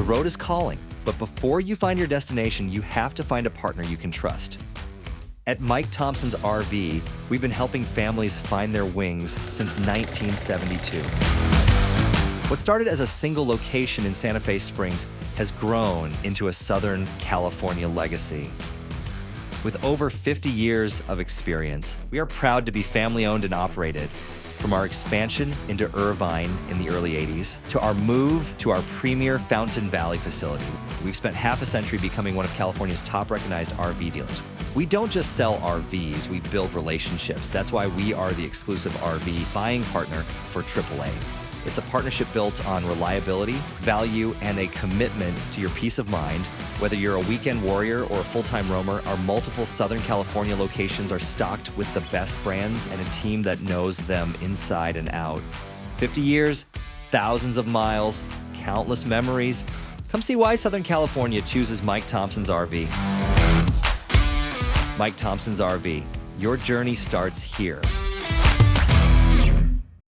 road is calling, but before you find your destination, you have to find a partner you can trust. At Mike Thompson's RV, we've been helping families find their wings since 1972. What started as a single location in Santa Fe Springs has grown into a Southern California legacy. With over 50 years of experience, we are proud to be family-owned and operated. From our expansion into Irvine in the early 80s, to our move to our premier Fountain Valley facility, we've spent half a century becoming one of California's top recognized RV dealers. We don't just sell RVs, we build relationships. That's why we are the exclusive RV buying partner for AAA. It's a partnership built on reliability, value, and a commitment to your peace of mind. Whether you're a weekend warrior or a full-time roamer, our multiple Southern California locations are stocked with the best brands and a team that knows them inside and out. 50 years, thousands of miles, countless memories. Come see why Southern California chooses Mike Thompson's RV. Mike Thompson's RV. Your journey starts here.